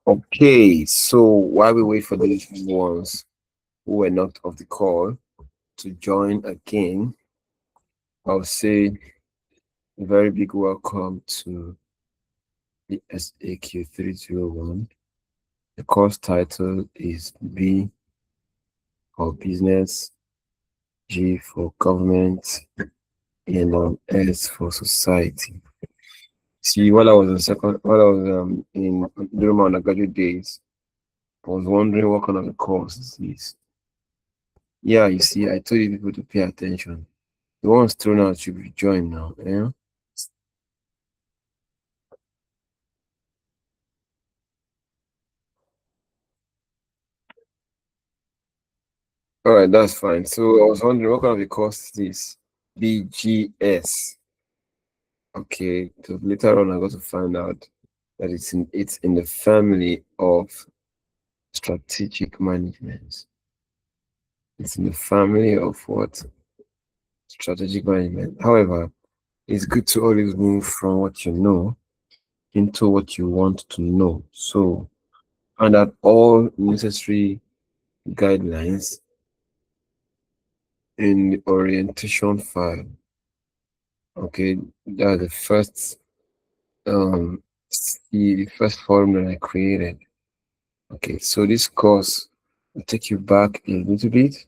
Okay, so while we wait for the ones who were not of the call to join again, I'll say a very big welcome to the SAQ 301. The course title is B for Business, G for Government, and S for Society. See, while I was in during my undergraduate days, I was wondering what kind of a course this is. Yeah, you see, I told you people to pay attention. The ones thrown out should be joined now. Yeah. All right, that's fine. So I was wondering what kind of a course is this? BGS. Okay. So later on, I got to find out that it's in the family of strategic management. It's in the family of what? Strategic management. However, it's good to always move from what you know into what you want to know. So, and that all necessary guidelines in the orientation file. Okay, that's the first the first forum that I created. Okay, so this course will take you back a little bit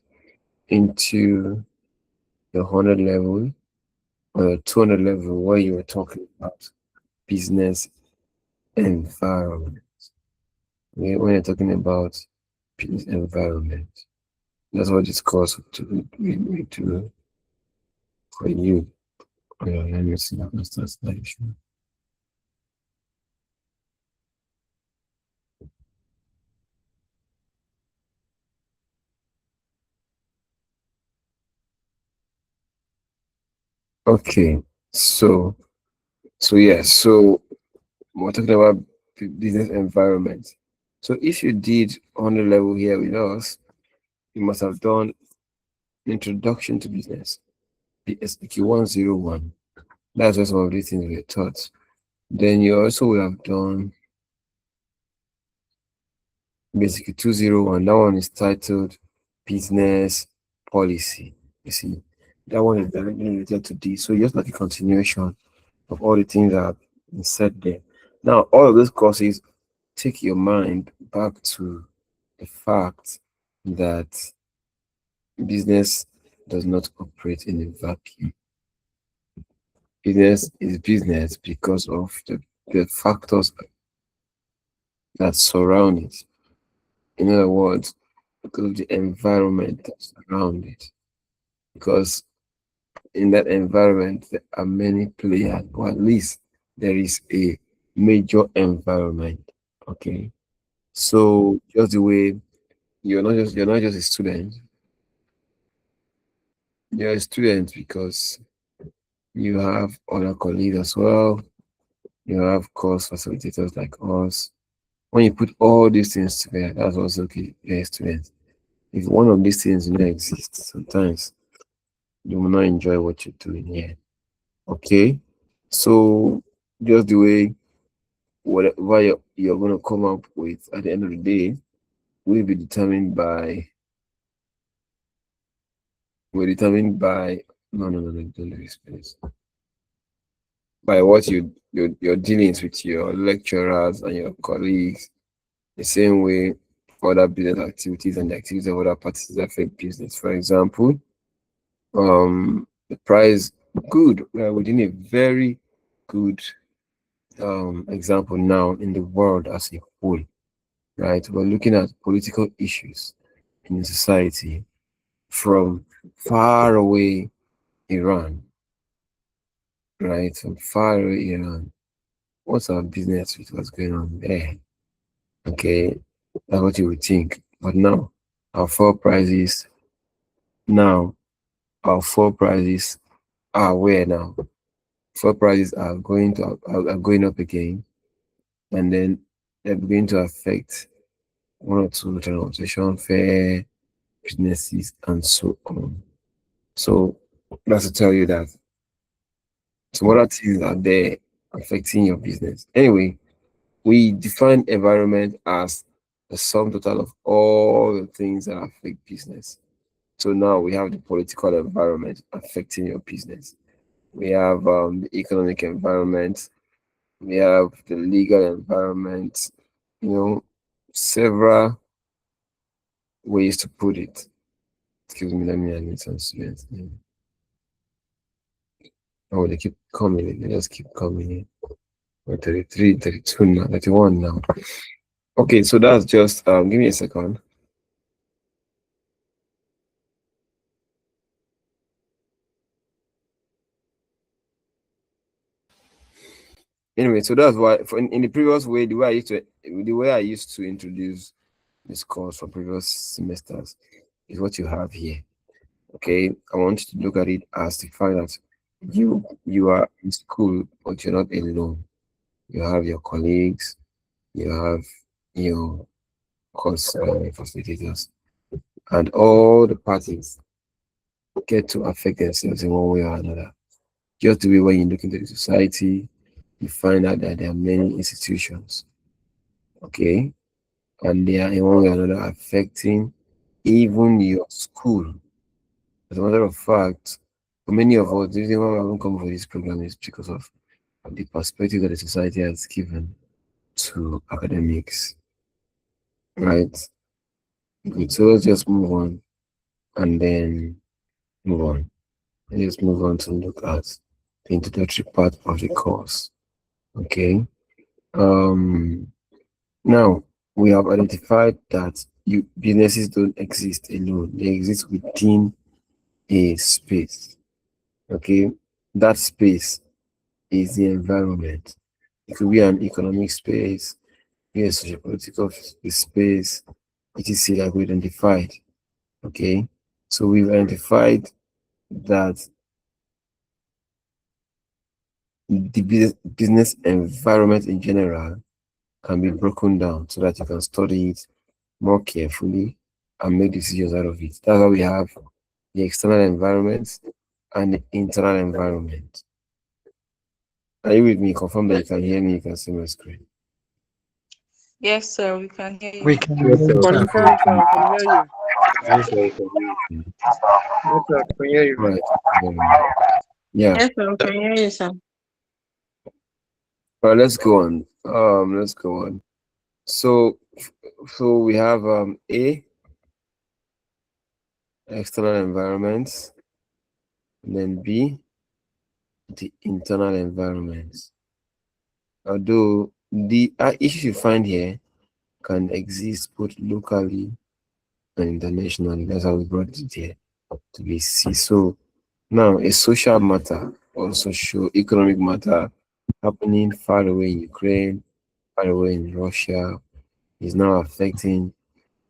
into the 100 level or the 200 level where you were talking about business environment. When you're talking about business environment, that's what this course will do for you. Yeah, let me see. That's nice. Okay, so so we're talking about business environment. So if you did on the level here with us, you must have done introduction to business, PSQ 101. That's just some of these things we were taught. Then you also will have done basically 201. That one is titled business policy. You see, that one is directly related to this. So just like a continuation of all the things that have been said there. Now, all of those courses take your mind back to the fact that business does not operate in a vacuum. Business is business because of the factors that surround it. In other words, because of the environment that's around it. Because in that environment, there are many players, or at least there is a major environment. Okay. So just the way you're not just a student, you're a student because you have other colleagues as well. You have course facilitators like us. When you put all these things together, that's also okay. You're a student. If one of these things do not exist, sometimes you will not enjoy what you're doing here. Okay. So just the way whatever you're going to come up with at the end of the day will be determined by no, don't do this, please. By what your dealings with your lecturers and your colleagues, the same way other business activities and the activities of other parties affect business. For example, the price good. We are within a very good example now in the world as a whole, right? We're looking at political issues in the society from far away Iran, right? From far away Iran. What's our business with what's going on there? Okay, that's what you would think. But now, our fuel prices, now, our fuel prices are where now? Fuel prices are going up again, and then they're beginning to affect one or two transportation fare businesses and so on. So that's to tell you that some other things are there affecting your business. Anyway, We define environment as the sum total of all the things that affect business. So now we have the political environment affecting your business. We have the economic environment. We have the legal environment. You know, several ways to put it. Excuse me, let me admit some students. Oh, they keep coming in. They just keep coming in. We're 33, 32 now, 31 now. Okay, so that's just give me a second. Anyway, so that's why in the previous way, the way I used to introduce this course for previous semesters is what you have here. Okay, I want you to look at it as the fact that you are in school, but you're not alone. You have your colleagues, you have your course facilitators, and all the parties get to affect themselves in one way or another. Just the way when you look into the society, you find out that there are many institutions, okay, and they are in one way or another affecting even your school. As a matter of fact, for many of us, the reason why we haven't come for this program is because of the perspective that the society has given to academics, right? Good. So let's just move on and then move on. Let's move on to look at the introductory part of the course. Okay. Um Now we have identified that businesses don't exist alone. They exist within a space. Okay. That space is the environment. It could be an economic space, be a social political space, etc. Like we identified. Okay. So we've identified that the business environment in general can be broken down so that you can study it more carefully and make decisions out of it. That's why we have the external environment and the internal environment. Are you with me? Confirm that you can hear me, you can see my screen. Yes, sir, we can hear We you. can Yes, hear sir. you, Can sir. you can sir, can hear you? Yes, sir. We can hear you. Yes, sir, can hear you. Right. Yeah. Yes, sir, we can hear you, sir. All right, let's go on. Let's go on. So, so we have A, external environments, and then B, the internal environments. Although the issues you find here can exist both locally and internationally. That's how we brought it here to be seen. So now a social matter or socio-economic matter happening far away in Ukraine, far away in Russia, is now affecting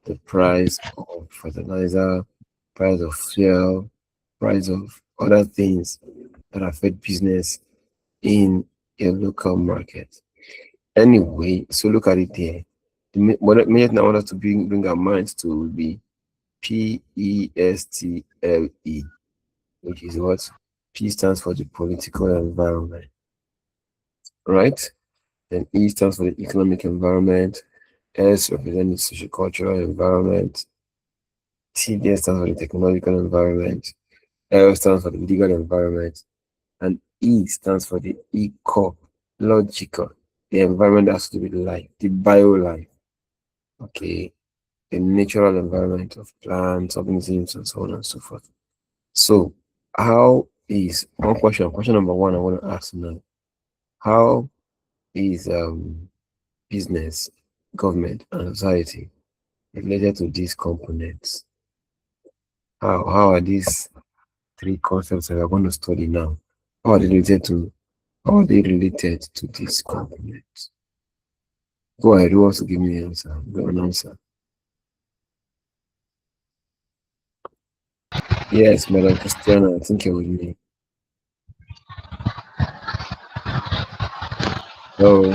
the price of fertilizer, price of fuel, price of other things that affect business in a local market. Anyway, so look at it there. What I want us to bring our minds to will be PESTLE, which is what P stands for the political environment, right? Then E stands for the economic environment, S represents the sociocultural environment, T then stands for the technological environment, L stands for the legal environment, and E stands for the ecological, the environment that has to do with life, the bio life. Okay, the natural environment of plants, organisms, and so on and so forth. So, how is one question? Question number one, I want to ask now: how is business, government, and society related to these components? How are these three concepts that we're going to study now? How are they related to? How are they related to these components? Go ahead. Who wants to give me an answer? Go an answer. Yes, Madam Christiana, I think you're with me. Oh,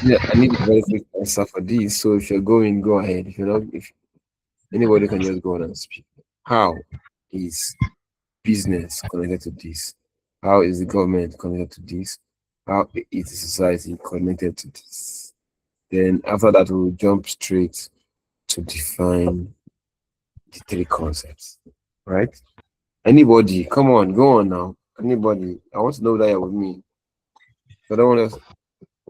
yeah, I need a very quick answer for this. So if you're going, go ahead. If you're not, if anybody can just go on and speak. How is business connected to this? How is the government connected to this? how is society connected to this. Then after that, we'll jump straight to define the three concepts. Right? Anybody, come on, go on now. Anybody, I want to know that you're with me. So I don't want to.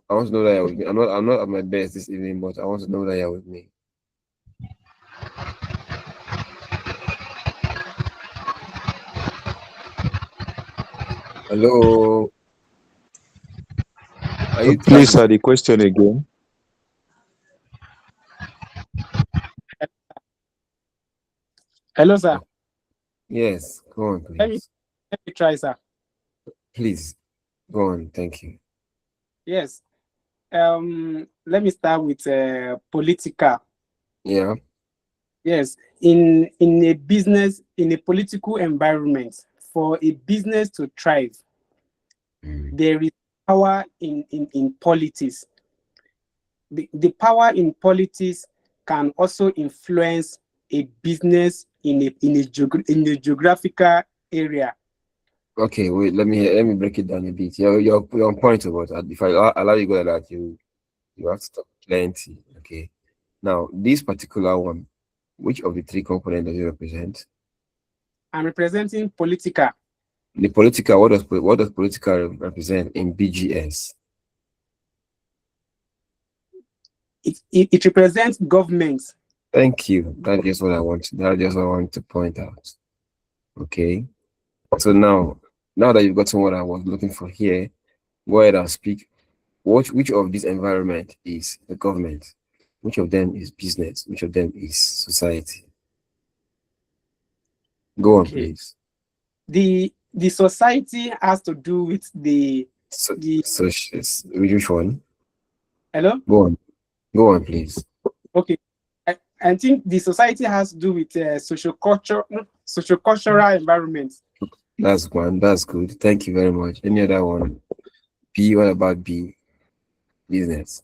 I want to know that you're with me. I'm not at my best this evening, but I want to know that you're with me. Hello, are you Please, trying? the question again. Hello, sir. Yes, go on, Let me please. let me try, sir. Please, go on. Thank you. Yes. Let me start with political. Yeah. Yes. In a business, in a political environment, for a business to thrive, there is power in politics. The power in politics can also influence a business in a geographical area. Okay, wait. Let me break it down a bit. You're on point about that. If I allow you go like that, you have to talk plenty. Okay. Now, this particular one, which of the three components does it represent? I'm representing political. The political. What does political represent in BGS? It represents governments. Thank you. That's just what I want. That's just what I want to point out. Okay. So now that you've gotten what I was looking for here, go ahead and speak. Which of this environment is the government? Which of them is business? Which of them is society? Go on, Okay. please. The society has to do with the So which one? hello. Go on. Go on, please. Okay. I think the society has to do with social cultural environment. That's one. That's good. Thank you very much. Any other one? B. What about B? Business.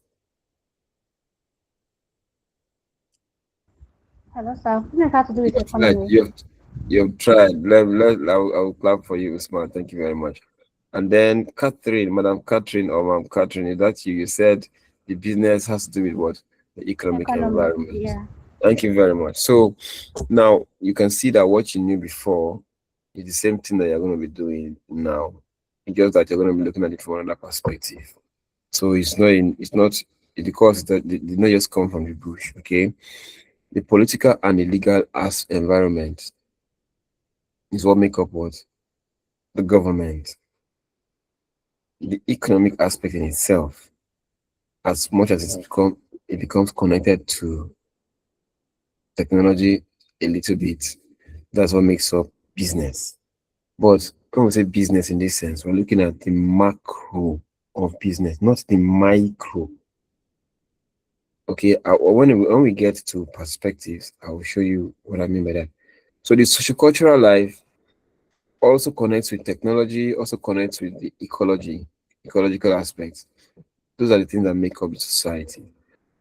Hello, sir. Business has to do with Like economy. you've tried. I'll clap for you, Usman. Thank you very much. And then Catherine, Madam Catherine or Ma'am Catherine, is that you? You said the business has to do with what? The economic Economy, environment. yeah. Thank you very much. So now you can see that what you knew before is the same thing that you're going to be doing now. It's just that you're going to be looking at it from another perspective. So it's not the course that did not just come from the bush, okay? The political and the legal as environment is what make up what? The government. The economic aspect in itself, as much as it becomes connected to technology a little bit, that's what makes up business. But when we say business in this sense, we're looking at the macro of business, not the micro. Okay, when we get to perspectives, I will show you what I mean by that. So the sociocultural life also connects with technology, also connects with the ecological aspects. Those are the things that make up the society.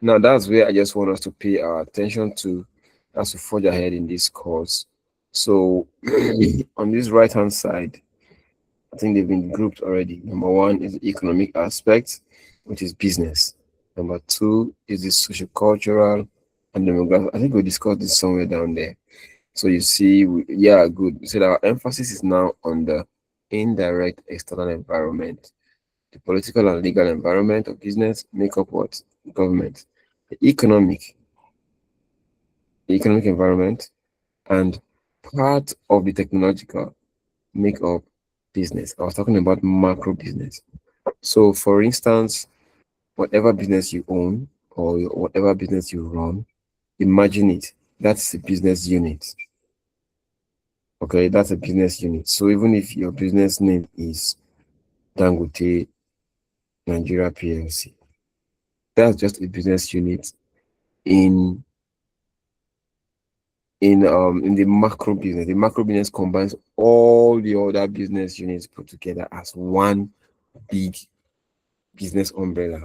Now that's where I just want us to pay our attention to as we forge ahead in this course. So on this right hand side, I think they've been grouped already. Number one is the economic aspect, which is business. Number two is the social, cultural, and demographic. I think we discussed this somewhere down there. So you see, yeah, good. So our emphasis is now on the indirect external environment. The political and legal environment of business make up what? Government. The economic environment and part of the technological make up business. I was talking about macro business. So, for instance, whatever business you own or whatever business you run, imagine it. That's a business unit. Okay, that's a business unit. So, even if your business name is Dangote Nigeria PLC, that's just a business unit in in the macro business. The macro business combines all the other business units put together as one big business umbrella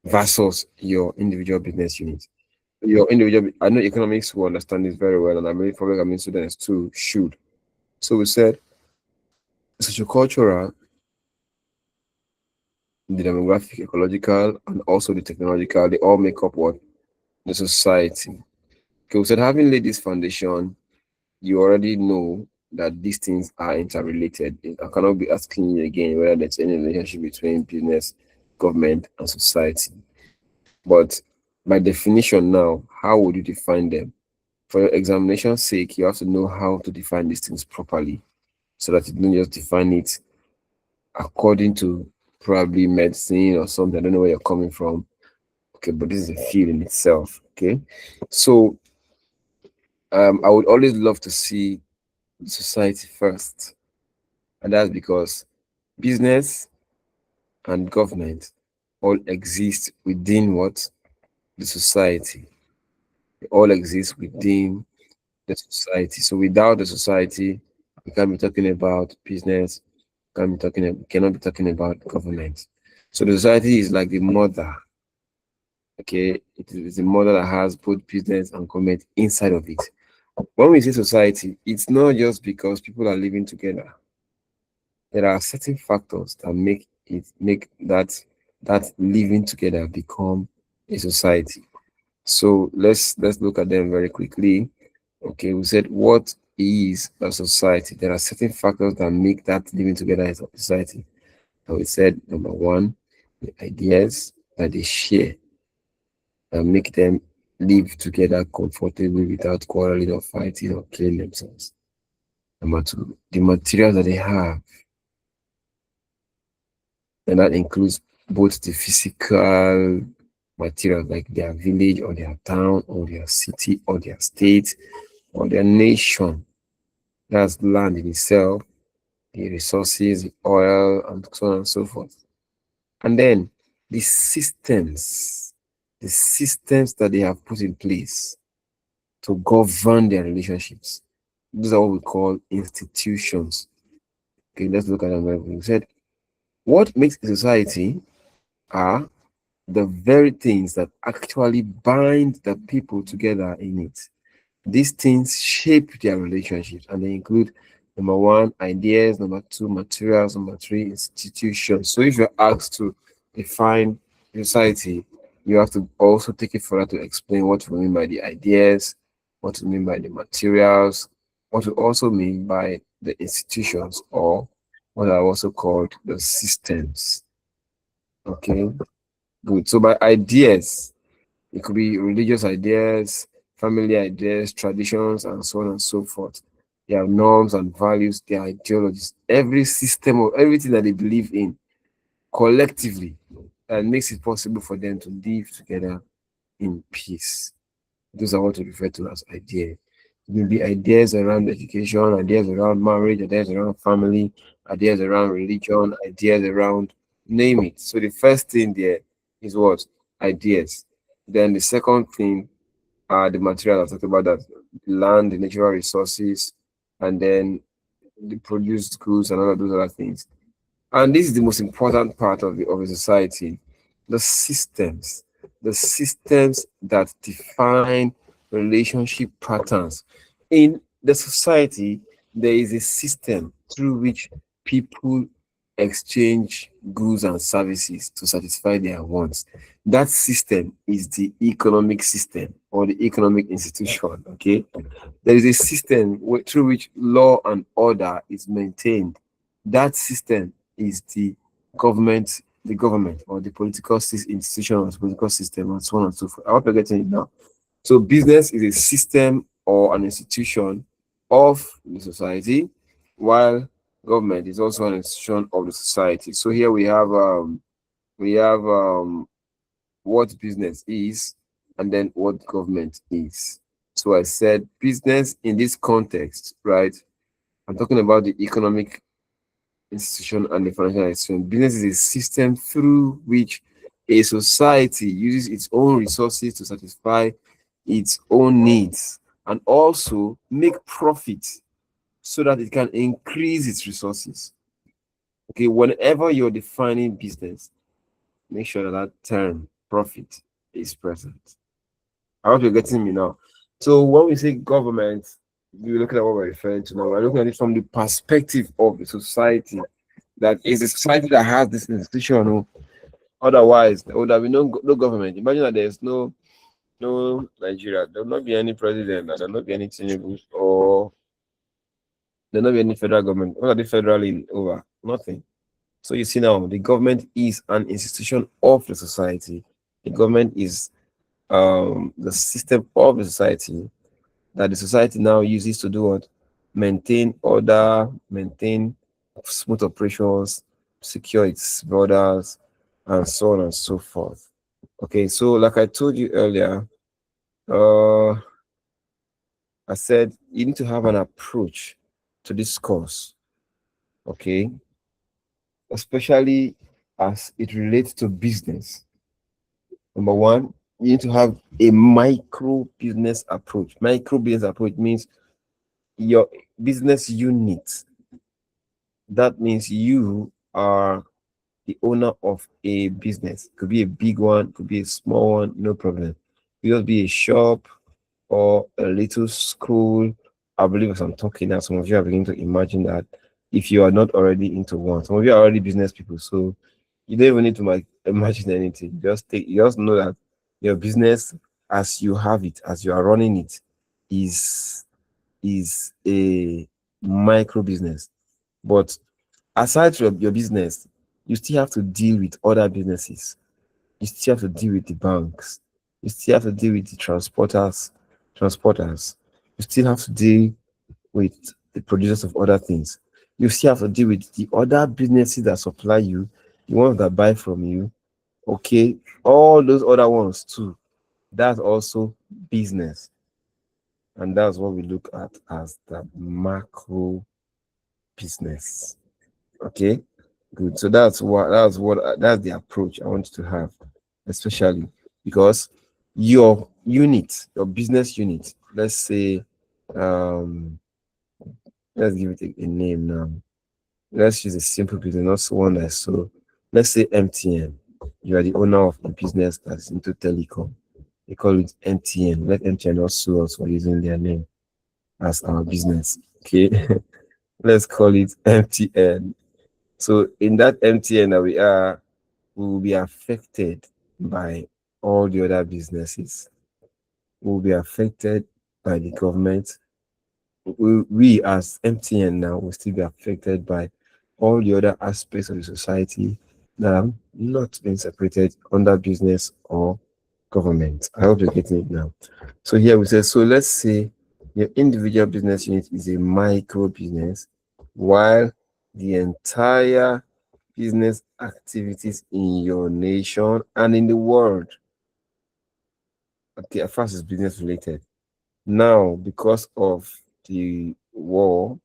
versus your individual business unit. Your individual, I know economics will understand this very well, and I'm really programming students too should. So we said sociocultural the demographic, ecological, and also the technological. They all make up what? The society. Okay, we said having laid this foundation, you already know that these things are interrelated. I cannot be asking you again whether there's any relationship between business, government, and society. But by definition now, how would you define them? For your examination's sake, you have to know how to define these things properly so that you don't just define it according to probably medicine or something. I don't know where you're coming from. Okay, but this is a field in itself. Okay. So I would always love to see society first. And that's because business and government all exist within what? The society. They all exist within the society. So without the society, we can't be talking about business, we cannot be talking about government. So the society is like the mother. Okay, it is the mother that has both business and government inside of it. When we say society, it's not just because people are living together. There are certain factors that make that living together become a society. So let's look at them very quickly. Okay, we said what is a society? There are certain factors that make that living together as a society. And we said number one, the ideas that they share that make them live together comfortably without quarreling or fighting or killing themselves. Number two, the materials that they have, and that includes both the physical materials like their village or their town or their city or their state or their nation. That's land in itself, the resources, the oil, and so on and so forth. And then the systems that they have put in place to govern their relationships. These are what we call institutions. Okay, let's look at them. We said, what makes a society are the very things that actually bind the people together in it. These things shape their relationships, and they include number one, ideas, number two, materials, number three, institutions. So if you're asked to define society, you have to also take it further to explain what we mean by the ideas, what we mean by the materials, what we also mean by the institutions, or what are also called the systems. Okay, good. So by ideas, it could be religious ideas, family ideas, traditions, and so on and so forth. Their norms and values, their ideologies, every system or everything that they believe in collectively that makes it possible for them to live together in peace. Those are what we refer to as ideas. It will be ideas around education, ideas around marriage, ideas around family, ideas around religion, ideas around name it. So the first thing there is what? Ideas. Then the second thing are the material I talked about, that the land, the natural resources, and then the produced goods and all of those other things. And this is the most important part of a society, the systems, the systems that define relationship patterns. In the society, there is a system through which people exchange goods and services to satisfy their wants. That system is the economic system or the economic institution. Okay, there is a system through which law and order is maintained. That system is the government or the political institution or the political system, and so on and so forth. I hope you're getting it now. So business is a system or an institution of the society, while government is also an institution of the society. So here we have what business is and then what government is. So I said business in this context, right? I'm talking about the economic institution and the financial institution. Business is a system through which a society uses its own resources to satisfy its own needs and also make profit so that it can increase its resources. Okay, whenever you're defining business, make sure that that term profit is present. I hope you're getting me now. So when we say government, we look at what we're referring to now. We're looking at it from the perspective of the society. That is a society that has this institution Otherwise, there would have been no government. Imagine that there's no Nigeria. There will not be any president. There will not be any Tinubu, or there will not be any federal government. What are they federally over? Nothing. So you see now, the government is an institution of the society. The government is the system of the society that the society now uses to do what? Maintain order, maintain smooth operations, secure its borders, and so on and so forth. Okay, so like I told you earlier, I said you need to have an approach to this course, okay, especially as it relates to business. Number one, you need to have a micro business approach. Micro business approach means your business unit. That means you are the owner of a business. Could be a big one, could be a small one, no problem. It could be a shop or a little school. I believe as I'm talking now, some of you are beginning to imagine that if you are not already into one. Some of you are already business people, so you don't even need to imagine anything. You just know that your business as you have it, as you are running it, is a micro business. But aside from your business, you still have to deal with other businesses. You still have to deal with the banks. You still have to deal with the transporters. You still have to deal with the producers of other things. You still have to deal with the other businesses that supply you, the ones that buy from you. Okay, all those other ones too. That's also business. And that's what we look at as the macro business. Okay, good. So that's the approach I want you to have, especially because your unit, your business unit, let's say, let's give it a name now. Let's use a simple business, not one that's so. Let's say MTN. You are the owner of a business that's into telecom. They call it MTN. Let MTN not sue us for using their name as our business. Okay, let's call it MTN. So in that MTN that we will be affected by all the other businesses. We will be affected by the government. We as MTN now will still be affected by all the other aspects of the society that have not been separated under business or government. I hope you're getting it now. So here we say, so let's say your individual business unit is a micro business, while the entire business activities in your nation and in the world, okay, at first is business related. Now, because of the war,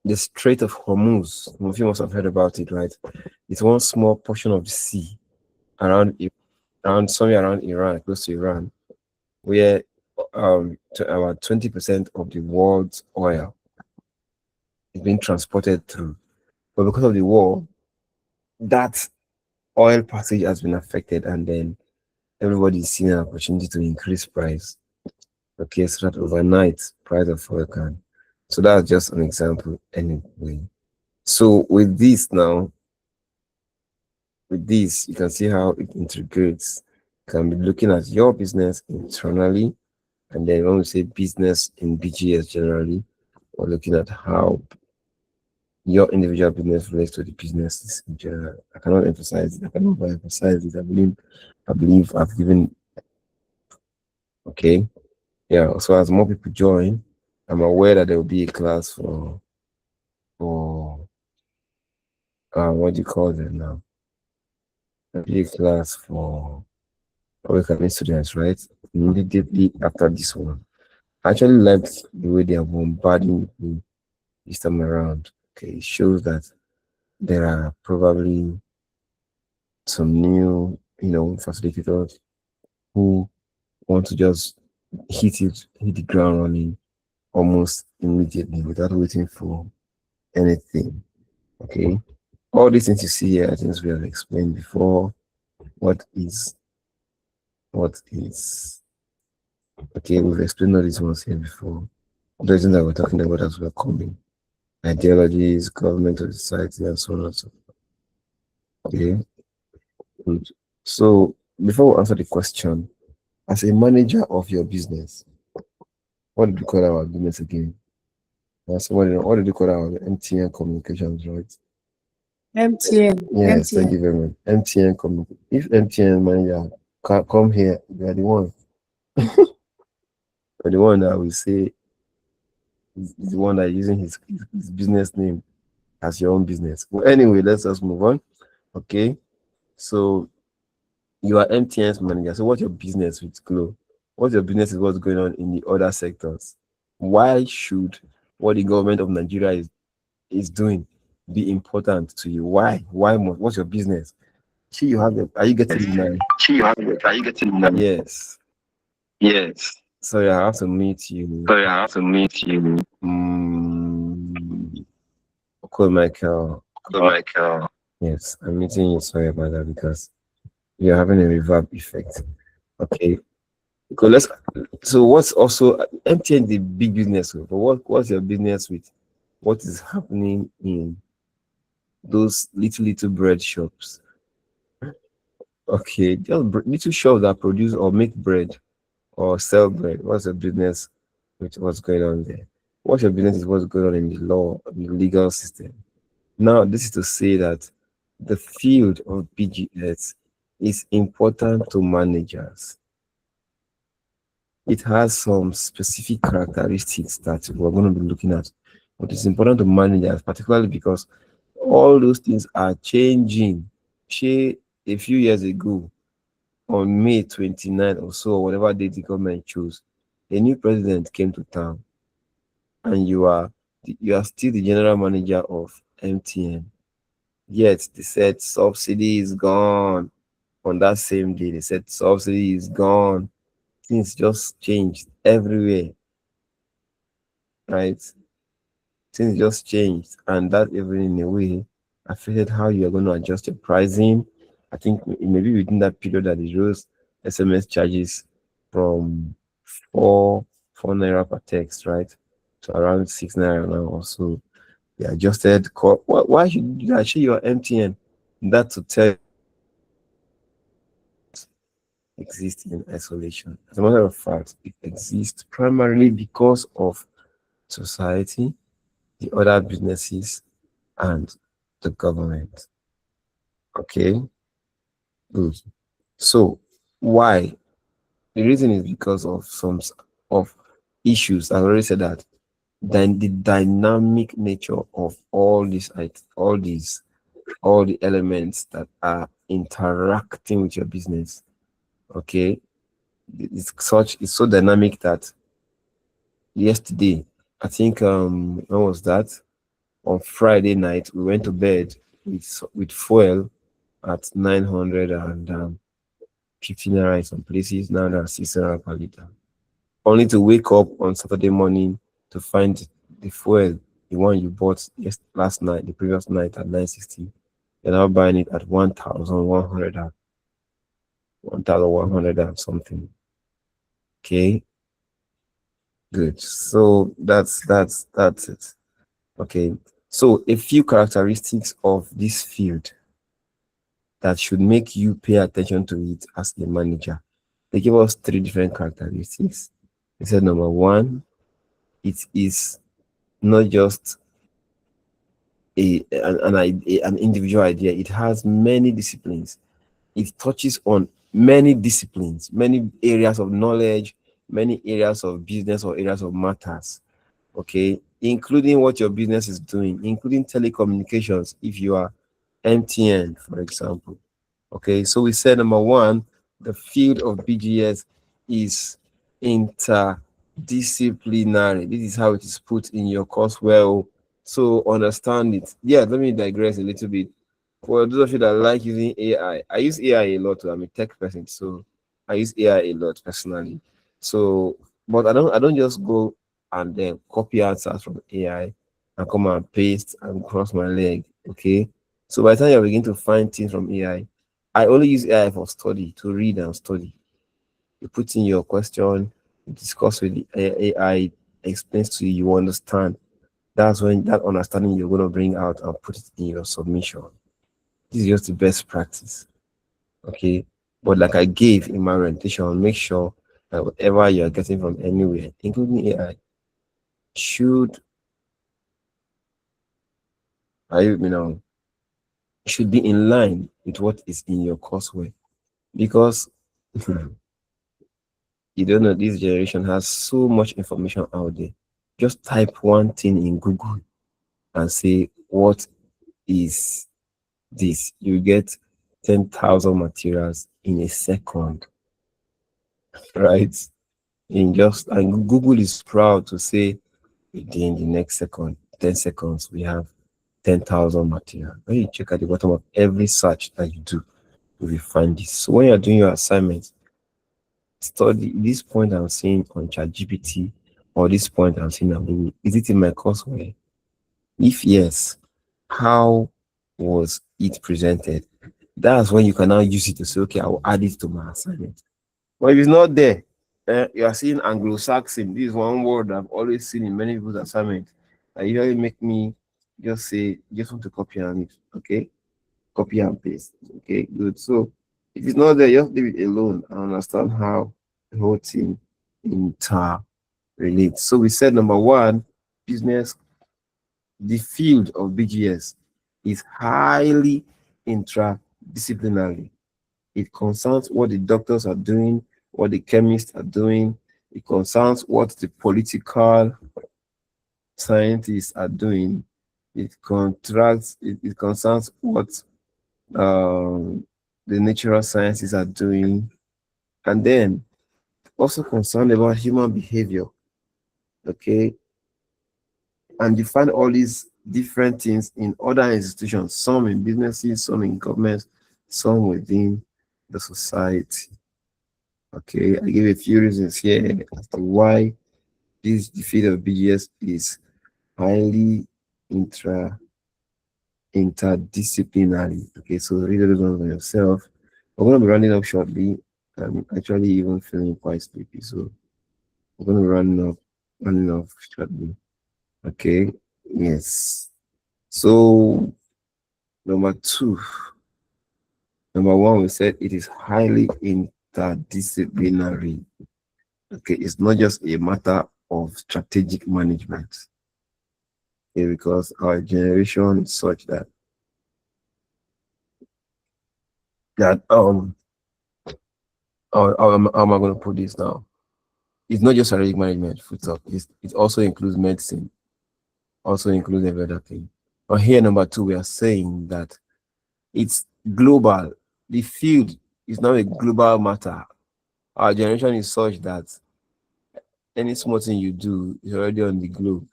the Strait of Hormuz, some of you must have heard about it, right? It's one small portion of the sea around somewhere around Iran, close to Iran, where about 20% of the world's oil is being transported through. But because of the war, that oil passage has been affected, and then everybody is seeing an opportunity to increase price. Okay, so that overnight price of oil can. So that's just an example anyway. So with this now, with this, you can see how it integrates. You can be looking at your business internally, and then when we say business in BGS generally, we're looking at how your individual business relates to the businesses in general. I cannot emphasize it. I cannot emphasize it. I believe I've given. Okay, yeah. So as more people join, I'm aware that there will be a class for what do you call it now? There'll be a class for awakening students, right? Immediately after this one. I actually liked the way they are bombarding me this time around. Okay, it shows that there are probably some new, facilitators who want to just hit the ground running almost immediately without waiting for anything. Okay. All these things you see here are things we have explained before. What is okay, we've explained all these ones here before. The things that we're talking about as we're coming. Ideologies, government or society, and so on and so forth. Okay. Good. So before we answer the question, as a manager of your business, what did you call our business again? What did you call our MTN communications, right? MTN, Yes, thank MTN. you very much. MTN if MTN manager come here, you are the one. You're the one that will say is the one that is using his business name as your own business. Well, anyway, let's just move on. Okay. So you are MTN's manager. So what's your business with Glow? What's your business is what's going on in the other sectors? Why should what the government of Nigeria is doing be important to you? Why? Why must what's your business? See, you have are you getting it now? Are you getting me? Yes. Yes. Sorry, I have to meet you. Sorry, I have to meet you. Okay, Michael. Like, Yes, I'm meeting you. Sorry about that because you're having a reverb effect. Okay. Because so what's also MTN the big business, but what's your business with what is happening in those little bread shops? Okay, just little shops that produce or make bread or sell bread. What's your business with what's going on there? What's your business is what's going on in the law, in the legal system. Now, this is to say that the field of BGS is important to managers. It has some specific characteristics that we're going to be looking at, but it's important to managers, particularly because all those things are changing. Say a few years ago, on May 29 or so, or whatever date the government chose, a new president came to town, and you are still the general manager of MTN. Yet they said subsidy is gone. On that same day, they said subsidy is gone. Things just changed everywhere, right? Things just changed, and that even in a way affected how you are going to adjust your pricing. I think maybe within that period that they rose SMS charges from four naira per text, right, to around 6 naira now or so. They adjusted. Why should you actually your MTN? That to tell exist in isolation. As a matter of fact, it exists primarily because of society, the other businesses, and the government. Okay, good. So why? The reason is because of of issues. I already said that. Then the dynamic nature of all the elements that are interacting with your business. Okay, it's so dynamic that yesterday, I think when was that? On Friday night, we went to bed with fuel at 950 naira in some places, now that's 600 per liter. Only to wake up on Saturday morning to find the fuel, the one you bought last night, the previous night at 960. You're now buying it at 1,100 1,100 and something. Okay, good. So that's it. Okay. So a few characteristics of this field that should make you pay attention to it as a manager. They give us three different characteristics. They said number one, it is not just an individual idea. It has many disciplines. It touches on many disciplines, many areas of knowledge, many areas of business or areas of matters. Okay, including what your business is doing, including telecommunications, if you are MTN, for example. Okay, so we said number one, the field of BGS is interdisciplinary. This is how it is put in your course. Well, so understand it. Yeah, let me digress a little bit. For those of you that like using I use AI a lot. I'm a tech person, so I use AI a lot personally. So, but I don't just go and then copy answers from AI and come and paste and cross my leg. Okay. So by the time you begin to find things from I only use AI for study, to read and study. You put in your question, you discuss with the AI, explains to you, you understand. That's when that understanding you're going to bring out and put it in your submission. This is just the best practice. Okay, but like I gave in my orientation, make sure that whatever you are getting from anywhere, including AI, should are you, should be in line with what is in your courseware. Because you don't know, this generation has so much information out there. Just type one thing in Google and say, what is this? You get 10,000 materials in a second, right? And Google is proud to say within the next second, 10 seconds, we have 10,000 material. When you check at the bottom of every search that you do, you will find this. So when you're doing your assignments, study this point I'm seeing on ChatGPT or this point I'm seeing on Google. Is it in my courseware? If yes, how was it presented? That's when you can now use it to say, okay, I will add it to my assignment. But if it's not there, you are seeing Anglo-Saxon. This is one word I've always seen in many people's assignments. That usually make me just say, just want to copy and okay, copy and paste. Okay, good. So if it's not there, just leave it alone and understand how the whole thing interrelates. So we said number one, business, the field of BGS is highly interdisciplinary. It concerns what the doctors are doing, what the chemists are doing. It concerns what the political scientists are doing. It concerns what the natural sciences are doing. And then also concerned about human behavior. Okay. And you find all these different things in other institutions, some in businesses, some in governments, some within the society. Okay, I give a few reasons here as to why the field of BGS is highly intra interdisciplinary. Okay, so read those ones for yourself. We're going to be running up shortly. I'm actually even feeling quite sleepy, so we're going to be running off shortly. Okay, yes. So number two, number one, we said it is highly interdisciplinary. Okay, it's not just a matter of strategic management. Okay, because our generation is such that how am I going to put this now? It's not just strategic management, full stop. It also includes medicine, also includes every other thing. But here, number two, we are saying that it's global. The field is now a global matter. Our generation is such that any small thing you do is already on the globe.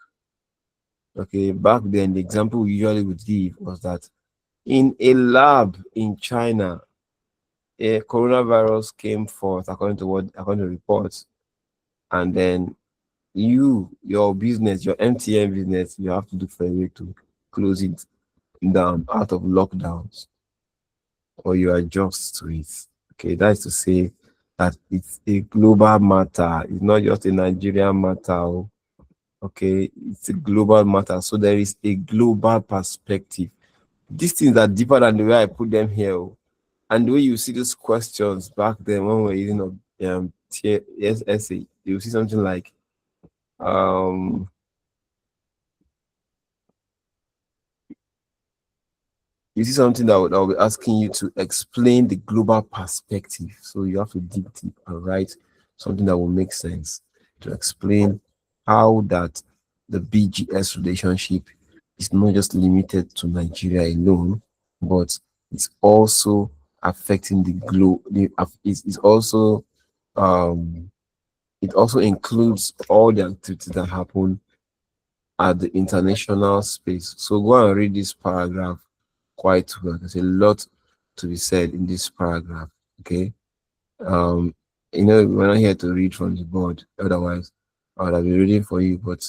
Okay, back then, the example we usually would give was that in a lab in China, a coronavirus came forth according to reports, and then your business, your MTN business, you have to look for a way to close it down out of lockdowns, or you adjust to it. Okay, that's to say that it's a global matter. It's not just a Nigerian matter. Okay, it's a global matter. So there is a global perspective. These things are deeper than the way I put them here. And the way you see those questions back then when we were using essay, you see something like um you see something that will be asking you to explain the global perspective. So you have to dig deep and write something that will make sense to explain how that the BGS relationship is not just limited to Nigeria alone, but it's also affecting the globe. It's also it also includes all the activities that happen at the international space. So go and read this paragraph quite well. There's a lot to be said in this paragraph. Okay. Um, we're not here to read from the board. Otherwise, I would have been reading for you, but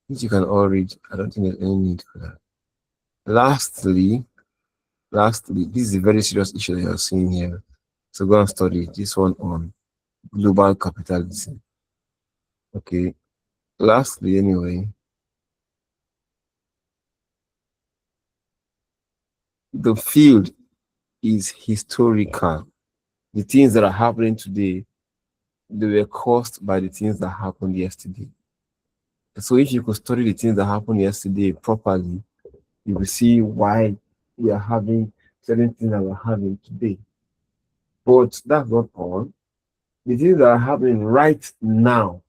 since you can all read, I don't think there's any need for that. Lastly, this is a very serious issue that you're seeing here. So go and study this one on global capitalism. Okay. Lastly, anyway, the field is historical. the things that are happening today, they were caused by the things that happened yesterday. So if you could study the things that happened yesterday properly, you will see why we are having certain things that we're having today. But that's not all. The things that are happening right now,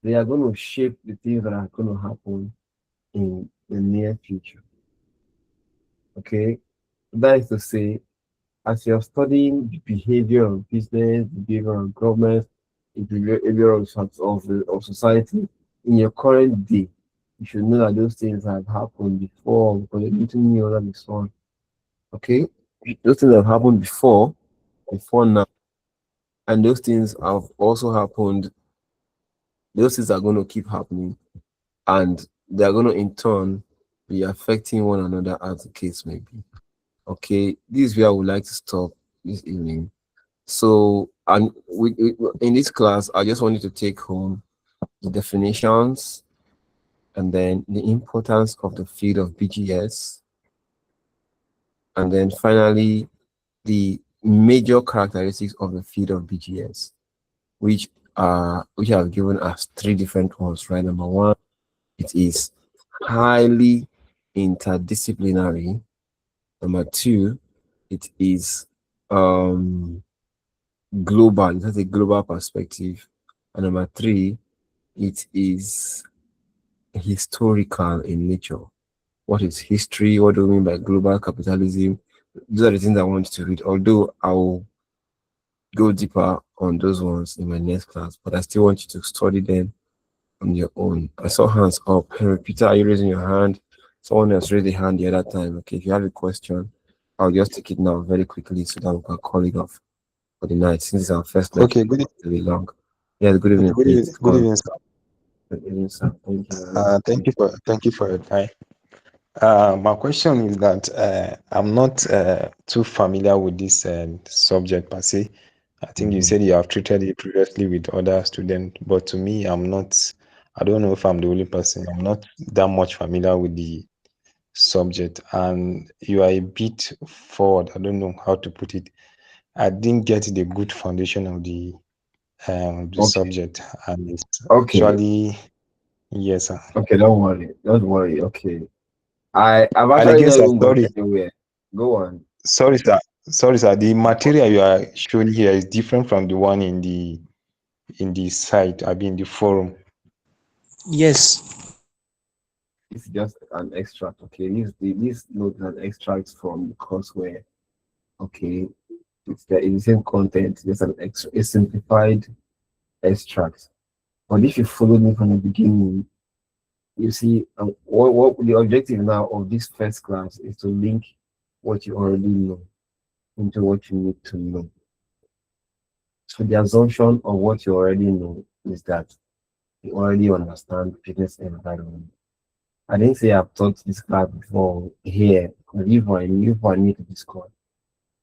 they are going to shape the things that are going to happen in the near future. Okay? That is to say, as you're studying the behavior of business, the behavior of government, the behavior of society in your current day, you should know that those things have happened before because you're getting new under the sun. Okay? Those things have happened before now. And those things have also happened, those things are going to keep happening. And they're going to in turn be affecting one another as the case may be. Okay, this is where I would like to stop this evening. So, and in this class, I just want you to take home the definitions and then the importance of the field of BGS, and then finally the major characteristics of the field of BGS, which I've given us three different ones. Right, number one, it is highly interdisciplinary. Number two, it is global. It has a global perspective. And number three, it is historical in nature. What is history? What do we mean by global capitalism? Those are the things I want to read. Although I'll go deeper on those ones in my next class, but I still want you to study them on your own. I saw hands up. Henry Peter, are you raising your hand? Someone else raised a hand the other time. Okay, if you have a question, I'll just take it now very quickly so that we can call it off for the night. Since it's our first lecture, Okay, good, it's really long. Yes, good okay, evening, good evening, please. good evening, sir. Good evening, sir. Thank you very much. Thank you for your time. My question is that I'm not too familiar with this subject per se. I think you said you have treated it previously with other students, but to me, I'm not. I don't know if I'm the only person. I'm not that much familiar with the subject, and you are a bit forward. I don't know how to put it. I didn't get the good foundation of the Okay. subject, and it's Okay. actually yes, sir. Okay, don't worry. Don't worry. Okay. I've And actually again, not sir, even gone anywhere. Go on. sorry, sir. Sorry, sir. The material you are showing here is different from the one in the site. I mean, the forum. Yes. It's just an extract. Okay. This note is an extract from the courseware. Okay. It's the same content, just an extra a simplified extract. But if you followed me from the beginning, you see what the objective now of this first class is to link what you already know into what you need to know. So the assumption of what you already know is that you already understand business environment. I didn't say I've taught this class before here, if I need to discuss.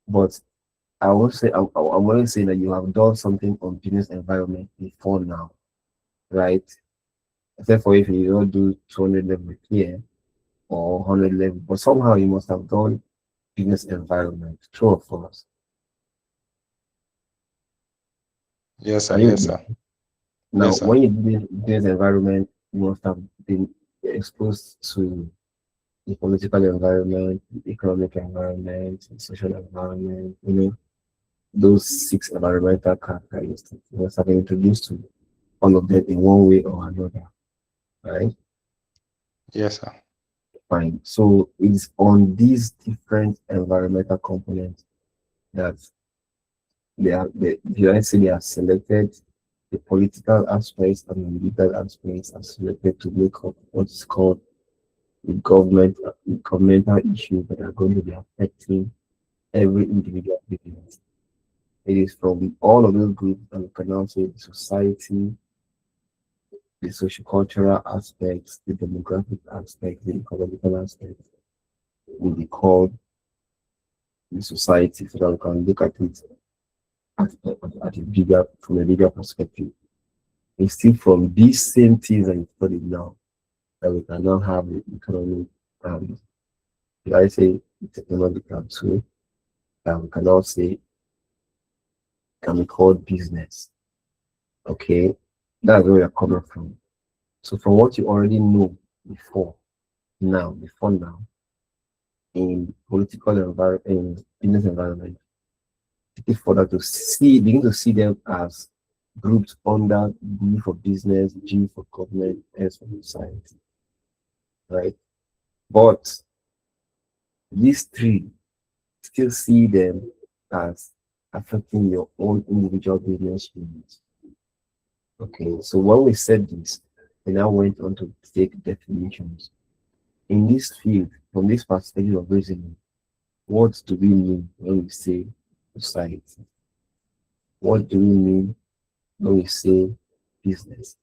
But I will say I'm always saying that you have done something on business environment before now, right? Except for if you don't do 200 level here or 100 level, but somehow you must have done business environment. True or false? Yes, sir. Are you Yes, with me? sir. Now, Yes, sir. when you do business environment, you must have been exposed to the political environment, the economic environment, the social environment, those six environmental characteristics. You must have been introduced to all of them in one way or another, right? Yes, sir. Fine. So it's on these different environmental components that they are selected the political aspects and the legal aspects are selected to make up what is called the governmental issues that are going to be affecting every individual business. It is from all of those groups that we can now say the society, the sociocultural aspects, the demographic aspects, the economical aspects will be called the society so that we can look at it at a bigger from a bigger perspective. It's still from these same things that you studied now that we can now have the economic did I say technological too? We can now say can be called business. Okay, that's where you're coming from. So from what you already know before now, in political environment, in business environment, take it further to begin to see them as groups under B for business, G for government, S for society, right? But these three, still see them as affecting your own individual business units. Okay, so when we said this, we now went on to take definitions. In this field, from this perspective of reasoning, what do we mean when we say society? What do we mean when we say business?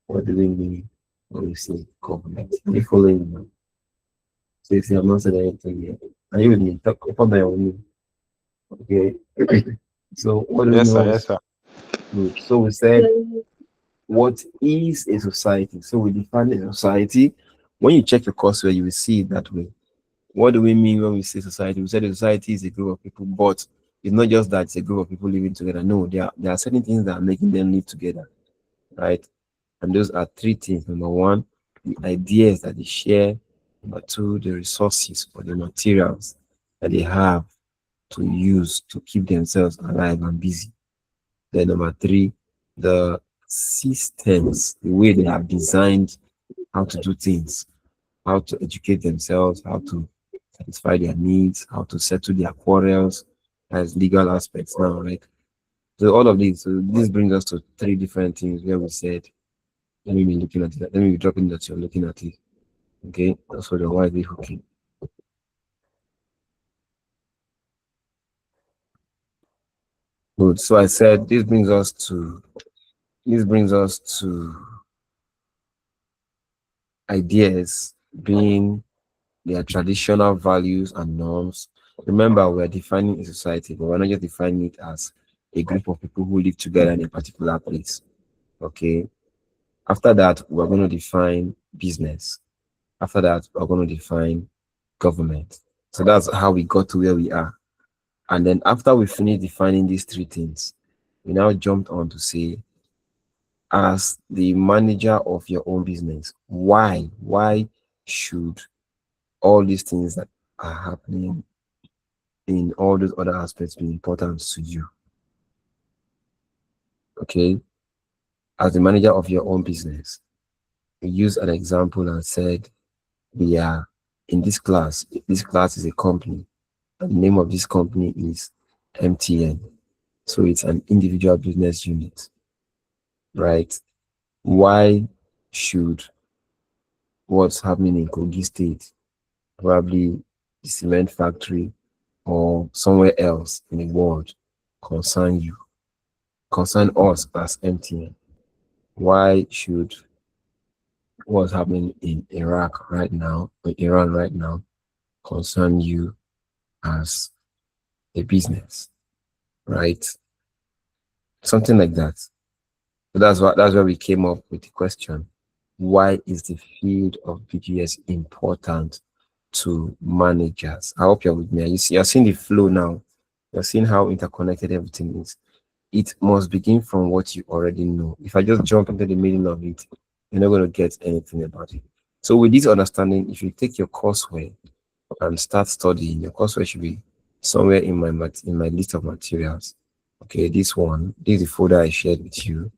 What do we mean when we say government? Are you following me? So you see, I'm not saying anything yet. Are you with me? Talk about my own. Okay. So what do we Yes, sir. know? Yes, sir. Good. So we said, what is a society? So we define a society. When you check your courseware, you will see it that way. What do we mean when we say society? We said a society is a group of people, but it's not just that it's a group of people living together. No, there are certain things that are making them live together, right? And those are three things. Number one, the ideas that they share. Number two, the resources or the materials that they have to use to keep themselves alive and busy. Then number three, the systems, the way they have designed how to do things, how to educate themselves, how to satisfy their needs, how to settle their quarrels as legal aspects now, right? So all of these, so this brings us to three different things where we said, let me be looking at it, let me be dropping that you're looking at it. Okay, that's for the widely hooking. Good. So I said this brings us to ideas being their traditional values and norms. Remember, we're defining a society, but we're not just defining it as a group of people who live together in a particular place. Okay. After that, we're going to define business. After that, we're going to define government. So that's how we got to where we are. And then after we finish defining these three things, we now jumped on to say, as the manager of your own business, why should all these things that are happening in all those other aspects be important to you? Okay, as the manager of your own business, we use an example and said, we are in this class. This class is a company, and the name of this company is MTN. So it's an individual business unit, right? Why should what's happening in Kogi State, probably the cement factory or somewhere else in the world, concern you, concern us as MTN? Why should what's happening in Iraq right now, or Iran right now, concern you as a business, right? Something like that. So that's where we came up with the question: why is the field of BGS important to managers? I hope you're with me. You're seeing the flow now. You're seeing how interconnected everything is. It must begin from what you already know. If I just jump into the middle of it, you're not going to get anything about it. So with this understanding, if you take your courseware and start studying, your courseware should be somewhere in my list of materials. Okay, this is the folder I shared with you.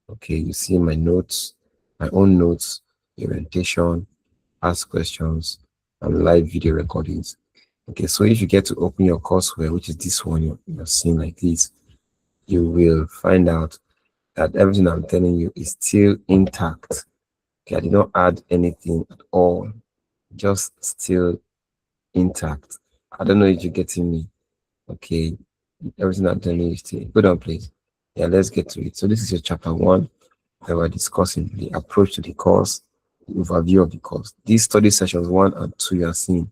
Okay, you see my notes, my own notes, orientation, ask questions, and live video recordings. Okay, so if you get to open your courseware, which is this one you're seeing like this, you will find out that everything I'm telling you is still intact. Okay, I did not add anything at all, just still intact. I don't know if you're getting me. Okay, everything I'm telling you is still. Go down, please. Yeah, let's get to it. So this is your chapter 1 that we're discussing, the approach to the course, the overview of the course. These study sessions 1 and 2 you are seeing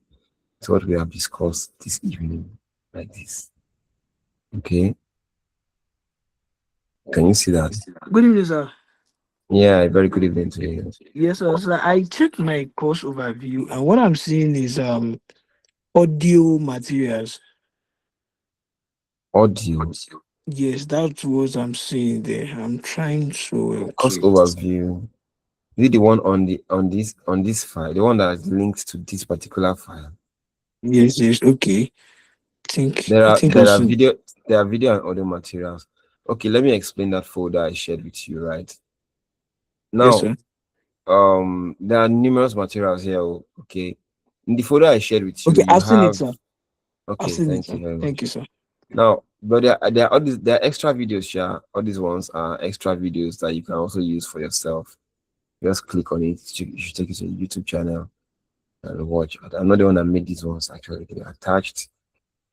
is what we have discussed this evening, like this. Okay. Can you see that? Good evening, sir. Yeah, very good evening to you. Yes, sir. So I checked my course overview, and what I'm seeing is audio materials. Audio. Yes, that's what I'm saying there. I'm trying so well Course to. overview. Is it the one on this file, the one that is linked to this particular file? Yes, yes, okay. Think There I are think I there are should. video there are video and audio materials. Okay, let me explain that folder I shared with you, right? Yes, Now, sir. there are numerous materials here. Okay. In the folder I shared with you, Okay, you I've seen it, have sir. I've okay, seen it, thank sir. you very Thank much. you, sir. Now, but there are all these there are extra videos, yeah. All these ones are extra videos that you can also use for yourself. Just click on it, you should take it to the YouTube channel and watch. I'm not the one that made these ones actually. They are attached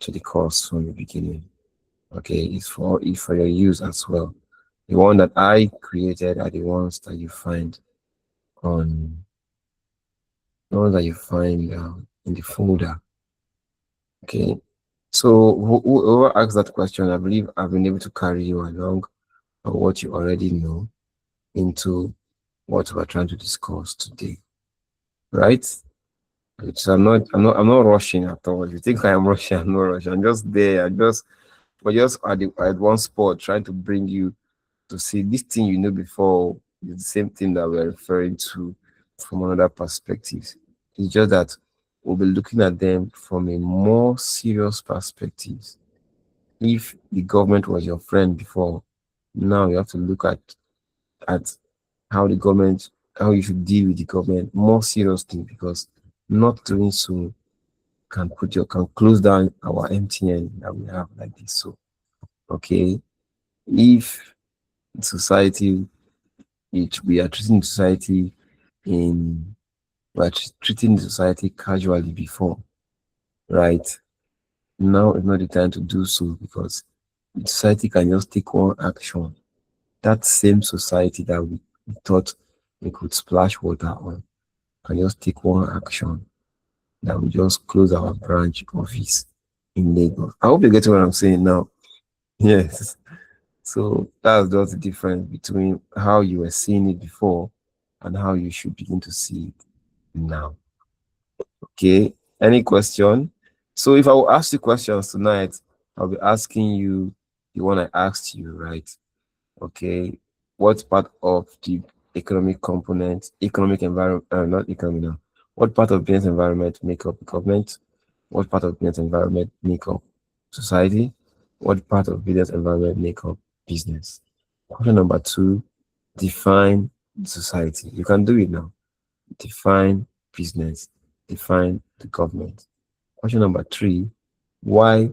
to the course from the beginning. Okay, it's for your use as well. The one that I created are the ones that you find on the ones that you find in the folder. Okay, so whoever asked that question, I believe I've been able to carry you along on what you already know into what we're trying to discuss today, right? So I'm not rushing at all. If you think I am rushing, I'm not rushing. I'm just there. We're just at one spot trying to bring you to see this thing you know before is the same thing that we're referring to from another perspective. It's just that we'll be looking at them from a more serious perspective. If the government was your friend before, now you have to look at how the government, how you should deal with the government more seriously, because not doing so can close down our MTN that we have like this. So okay, if society we are treating society in we are treating society casually before, right? Now is not the time to do so, because society can just take one action. That same society that we thought we could splash water on can just take one action that we just close our branch office in Lagos. I hope you get what I'm saying now. Yes. So that's just the difference between how you were seeing it before and how you should begin to see it now. Okay. Any question? So if I will ask you questions tonight, I'll be asking you the one I asked you, right? Okay. What part of the economic component, economic environment, not economic now, what part of business environment make up the government? What part of business environment make up society? What part of business environment make up business? Question number two, define society. You can do it now. Define business. Define the government. Question number three, why,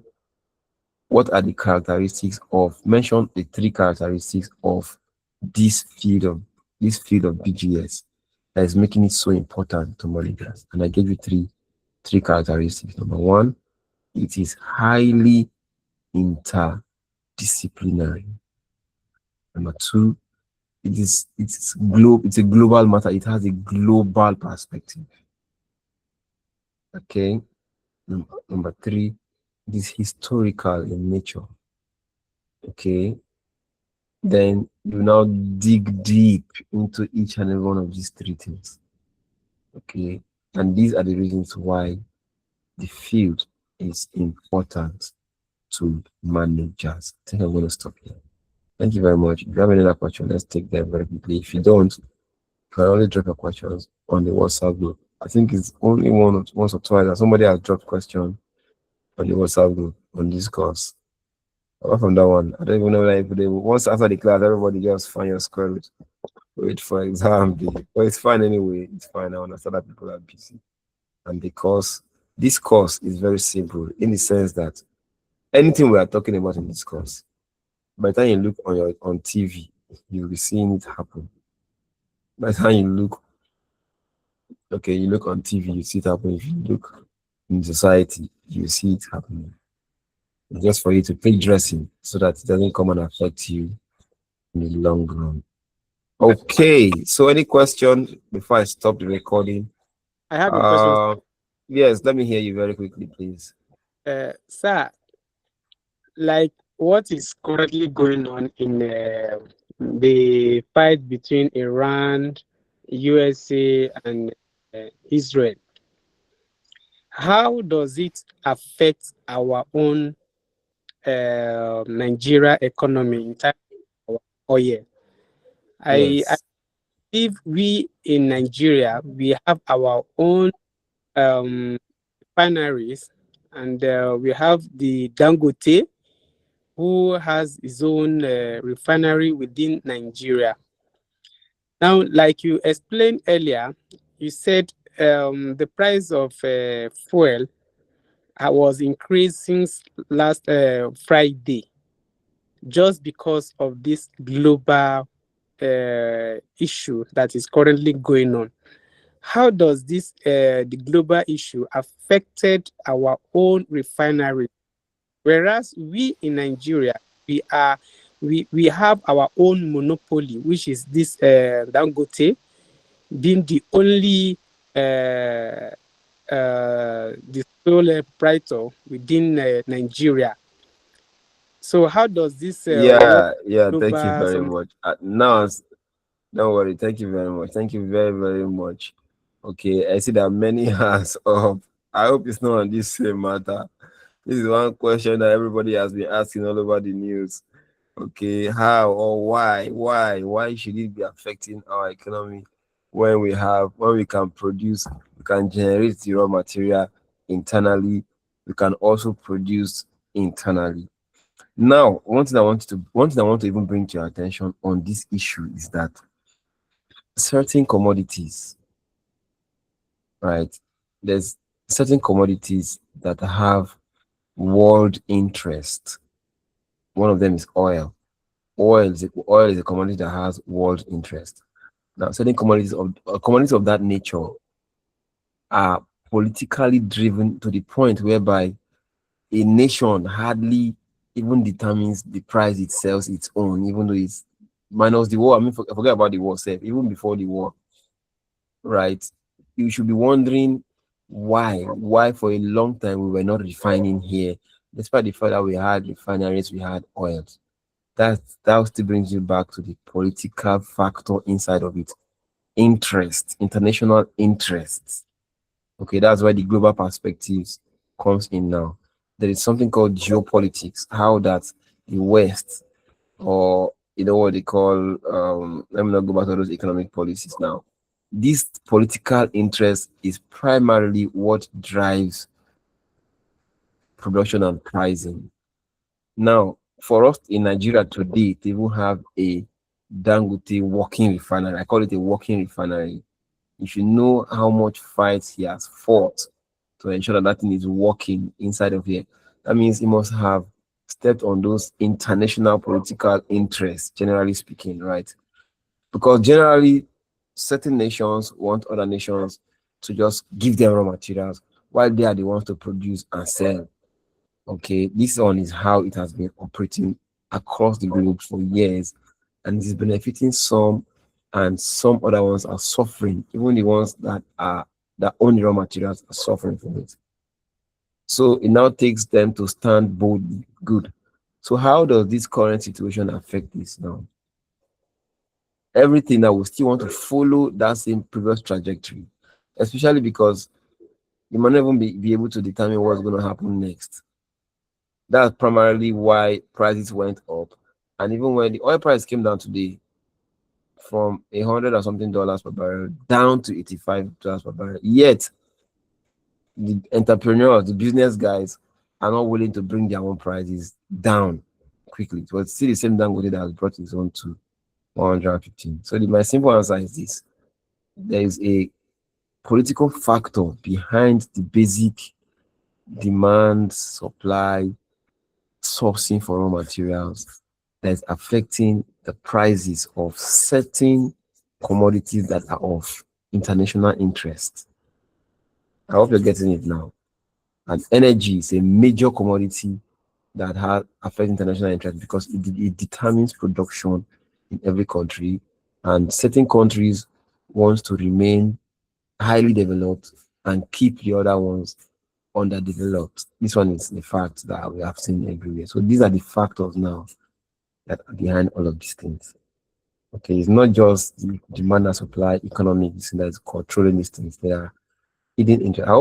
what are the characteristics of, mention the three characteristics of this field of BGS that is making it so important to managers. And I gave you three characteristics. Number one, it is highly interdisciplinary. Number two, it's a global matter. It has a global perspective. Okay. Number three, it is historical in nature. Okay. Then you now dig deep into each and every one of these three things. Okay. And these are the reasons why the field is important to managers. I think I'm going to stop here. Thank you very much. If you have any other question, let's take them very quickly. If you don't, you can only drop your questions on the WhatsApp group. I think it's only once or twice that somebody has dropped question on the WhatsApp group on this course. Apart from that one, I don't even know if they once after the class, everybody just find your square root. Wait for exam day. But it's fine anyway. It's fine. I understand that people are busy. And because this course is very simple in the sense that anything we are talking about in this course, by the time you look on TV, you'll be seeing it happen. By the time you look, okay, you look on TV, you see it happen. If you look in society, you see it happening. Just for you to pick dressing so that it doesn't come and affect you in the long run. Okay, so any question before I stop the recording? I have a question. Yes, let me hear you very quickly, please. Sir, like what is currently going on in the fight between Iran, USA, and Israel? How does it affect our own Nigeria economy in terms of oil. I Yes. believe we in Nigeria, we have our own refineries, and we have the Dangote, who has his own refinery within Nigeria. Now, like you explained earlier, you said the price of fuel was increased since last Friday, just because of this global issue that is currently going on. How does this the global issue affected our own refinery? Whereas we in Nigeria, we have our own monopoly, which is this Dangote being the only the sole proprietor within Nigeria. So how does this work Yeah. Thank you global very something? much. Now, don't worry. Thank you very much. Thank you very, very much. Okay, I see that many hands up. I hope it's not on this same matter. This is one question that everybody has been asking all over the news. Okay, how or why should it be affecting our economy when we can produce, we can generate the raw material internally, we can also produce internally. Now, one thing I want to even bring to your attention on this issue is that certain commodities, right? There's certain commodities that have world interest. One of them is oil. Oil is a commodity that has world interest. Now, certain commodities of that nature are politically driven to the point whereby a nation hardly even determines the price it sells its own, even though it's minus the war. I mean, forget about the war, self. Even before the war, right? You should be wondering why for a long time we were not refining here, despite the fact that we had refineries, we had oils. That still brings you back to the political factor inside of it. Interest, international interests. Okay, that's why the global perspectives comes in now. There is something called geopolitics, how that the West, or you know what they call, let me not go back to those economic policies now. This political interest is primarily what drives production and pricing. Now, for us in Nigeria today, they will have a Dangote working refinery. I call it a working refinery. You should know how much fights he has fought to ensure that that thing is working inside of here. That means he must have stepped on those international political interests, generally speaking, right? Because generally, certain nations want other nations to just give them raw materials while they are the ones to produce and sell. Okay, this one is how it has been operating across the globe for years, and it is benefiting some, and some other ones are suffering. Even the ones that own the raw materials are suffering from it. So it now takes them to stand boldly. Good. So how does this current situation affect this now? Everything that we still want to follow that same previous trajectory, especially because you might not even be able to determine what's going to happen next. That's primarily why prices went up. And even when the oil price came down today from $100 or something per barrel down to $85 per barrel, yet the entrepreneurs, the business guys are not willing to bring their own prices down quickly. It was still the same Dangote that has brought his own to 115. So my simple answer is this: there is a political factor behind the basic demand, supply, sourcing for raw materials that is affecting the prices of certain commodities that are of international interest. I hope you're getting it now. And energy is a major commodity that has affect international interest because it determines production in every country, and certain countries wants to remain highly developed and keep the other ones underdeveloped. This one is the fact that we have seen everywhere. So these are the factors now that are behind all of these things. Okay, it's not just the demand and supply economics that is controlling these things. They are hidden interest. I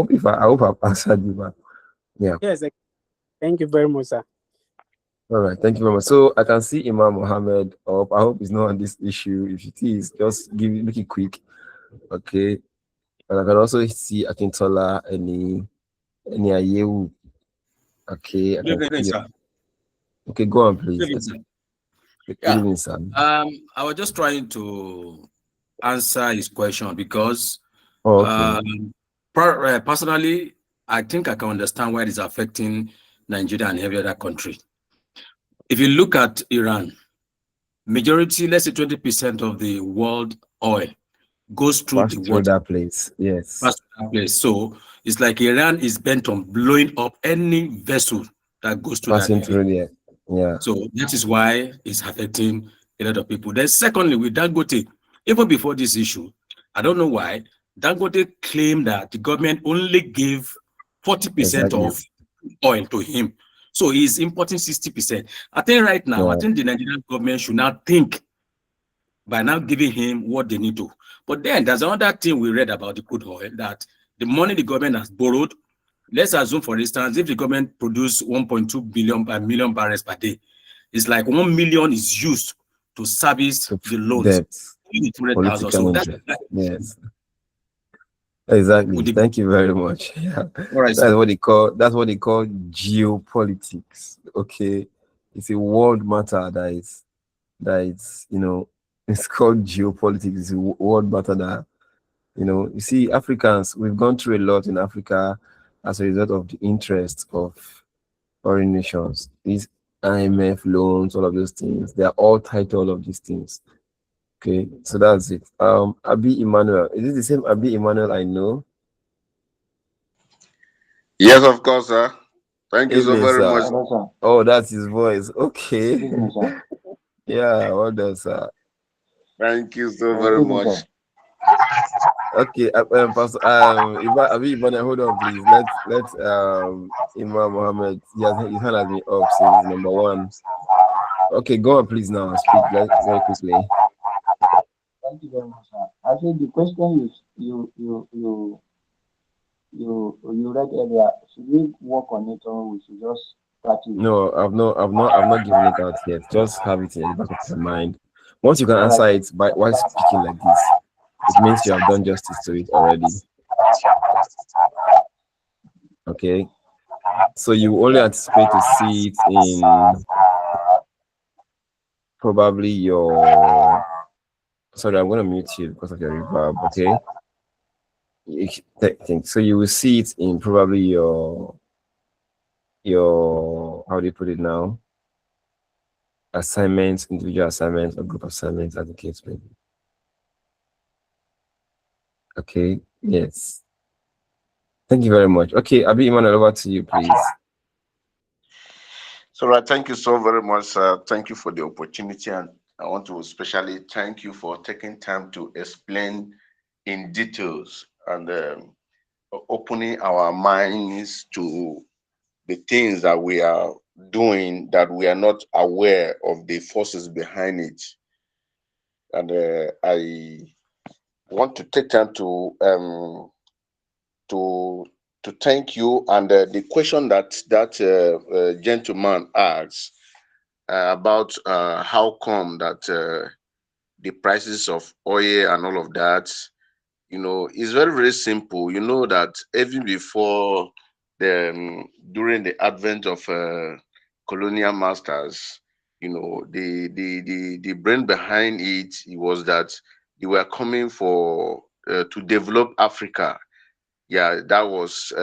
hope I've answered you, but yeah. Yes, thank you very much, sir. All right, thank you very much. So I can see Imam Mohammed up. I hope it's not on this issue. If it is, just make it quick. Okay. And I can also see Akintola any Ayewu. Okay, I Good can evening, see you. sir. Okay, go on, Good please. evening, sir. Good Yeah. evening, sir. I was just trying to answer his question because Oh, okay. personally, I think I can understand why it is affecting Nigeria and every other country. If you look at Iran, majority, let's say 20% of the world oil goes through Pass the through water. that place. Yes. Pass through that place. So it's like Iran is bent on blowing up any vessel that goes through that Passing area. through there. Yeah. So that is why it's affecting a lot of people. Then secondly, with Dangote, even before this issue, I don't know why, Dangote claimed that the government only gave 40% Exactly. of oil to him. So he's importing 60%. I think right now, I Yeah. think the Nigerian government should now think by now giving him what they need to. But then there's another thing we read about the crude oil, that the money the government has borrowed, let's assume, for instance, if the government produce 1.2 billion per million barrels per day, it's like 1 million is used to service To the loans, depth. 200,000. Political So that's interest. Yes. Exactly. with the, Thank you very much. Yeah. all right, sir. That's what they call geopolitics. Okay. It's a world matter that is, it's called geopolitics. It's a world matter that, you see, Africans, we've gone through a lot in Africa as a result of the interest of foreign nations. These IMF loans, all of those things, they are all tied to all of these things. Okay, so that's it. Abi Emmanuel, is it the same Abi Emmanuel I know? Yes, of course, sir. Thank you so Evening, very sir. much. Hello, sir. Oh, that's his voice. Okay. Good evening, sir. Yeah, well done, sir. Thank you so very evening, much. sir. Okay, Pastor, Abi Emmanuel, hold on, please. Let Imam Mohammed. His hand has been up since number one. Okay, go on, please now. Speak very quickly. Thank you very much, sir. Actually, the question you read earlier, should we work on it or we should just start it? No, I've not given it out yet. Just have it in the back of your mind. Once you can All answer right. it by while speaking like this, it means you have done justice to it already. Okay. So you only anticipate to see it in probably your. Sorry, I'm gonna mute you because of your reverb. Okay. So you will see it in probably your how do you put it now? Assignments, individual assignments, or group assignments, as the case may be. Okay. Yes. Thank you very much. Okay, Abi Emmanuel, over to you, please. So, right, thank you so very much, sir. Thank you for the opportunity, and I want to especially thank you for taking time to explain in details and opening our minds to the things that we are doing that we are not aware of the forces behind it. And I want to take time to thank you. And the question that gentleman asked about how come that the prices of oil and all of that, is very, very simple. You know that even before during the advent of colonial masters, the brain behind it was that they were coming for to develop Africa. Yeah, that was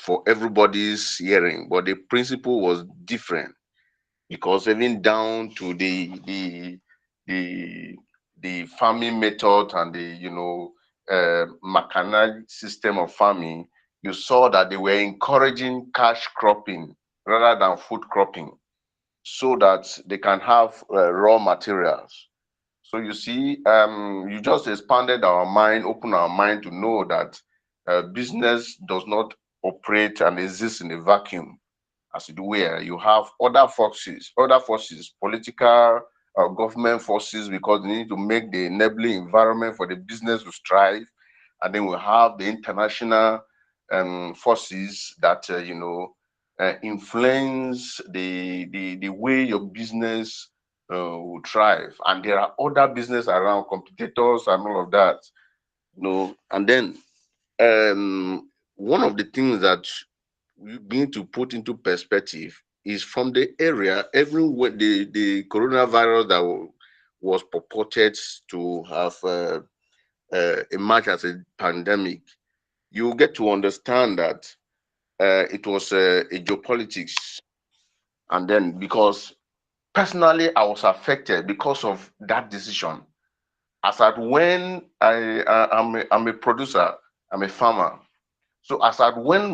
for everybody's hearing, but the principle was different, because even down to the the farming method and the mechanized system of farming, you saw that they were encouraging cash cropping rather than food cropping, so that they can have raw materials. So you see, you just expanded our mind, opened our mind to know that business does not operate and exist in a vacuum, as it were. You have other forces, political government forces, because they need to make the enabling environment for the business to strive. And then we have the international forces that influence the way your business will thrive. And there are other business around, competitors and all of that. And then one of the things that we need to put into perspective is from the area, everywhere the coronavirus that was purported to have emerged as a pandemic, you get to understand that it was a geopolitics. And then, because personally I was affected because of that decision. As at when I'm a producer, I'm a farmer. So as at when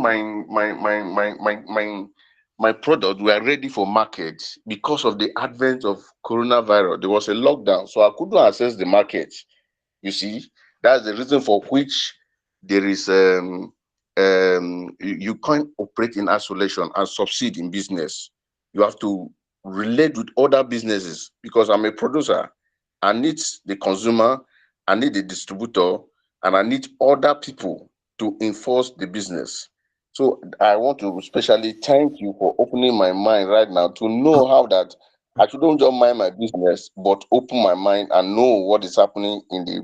my product were ready for market, because of the advent of coronavirus, there was a lockdown, so I couldn't access the market. You see, that's the reason for which there is you can't operate in isolation and succeed in business. You have to relate with other businesses, because I'm a producer. I need the consumer, I need the distributor, and I need other people to enforce the business. So I want to especially thank you for opening my mind right now to know how that I shouldn't just mind my business, but open my mind and know what is happening in the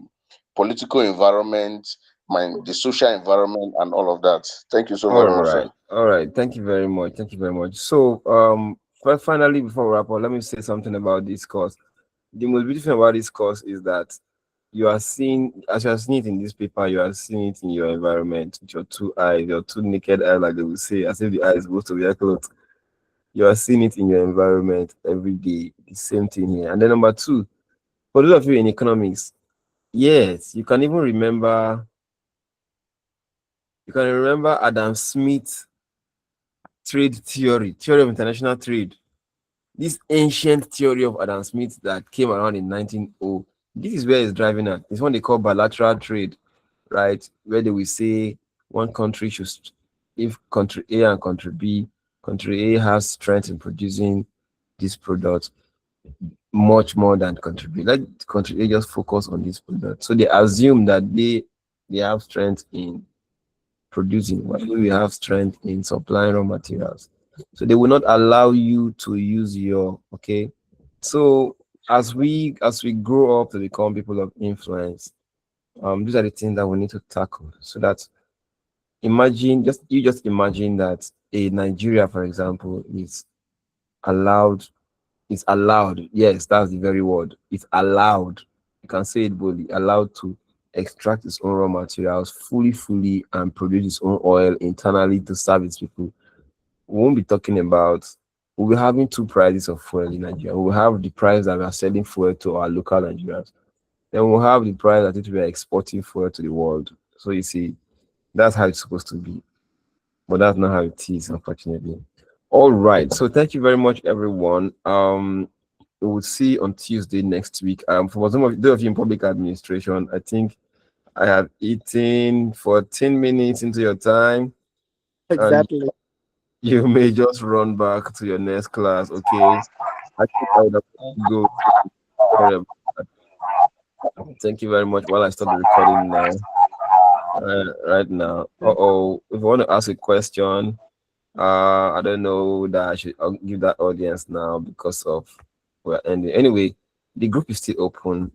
political environment, the social environment, and all of that. Thank you so All very much, right, sir. all right. Thank you very much. Thank you very much. So, but finally, before we wrap up, let me say something about this course. The most beautiful thing about this course is that you are seeing, as you are seeing it in this paper, you are seeing it in your environment with your two eyes, your two naked eyes, like they will say, as if the eyes goes to your clothes. You are seeing it in your environment every day. The same thing here. And then number two, for those of you in economics, yes, you can even remember. You can remember Adam Smith's trade theory of international trade. This ancient theory of Adam Smith that came around in 1900. This is where it's driving at. It's what they call bilateral trade, right? Where they will say one country should, if country A and country A has strength in producing this product much more than country B. Let country A just focus on this product. So they assume that they have strength in producing, while we have strength in supplying raw materials. So they will not allow you to use your So as we grow up to become people of influence, these are the things that we need to tackle. So that just imagine that a Nigeria, for example, allowed is allowed. Yes, that's the very word. It's allowed. You can say it boldly. Allowed to extract its own raw materials fully, and produce its own oil internally to serve its people. We won't be talking about. We'll be having two prices of fuel in Nigeria. We'll have the price that we are selling fuel to our local Nigerians. Then we'll have the price that we are exporting fuel to the world. So you see, that's how it's supposed to be. But that's not how it is, unfortunately. All right. So thank you very much, everyone. We will see on Tuesday next week. For some of those of you in public administration, I think I have eaten 14 minutes into your time. Exactly. And you may just run back to your next class. Okay. I think I would have to go. Sorry about that. Thank you very much. While I start the recording now. Right now. If you want to ask a question, I don't know that I should give that audience now because of we're ending. Anyway, the group is still open.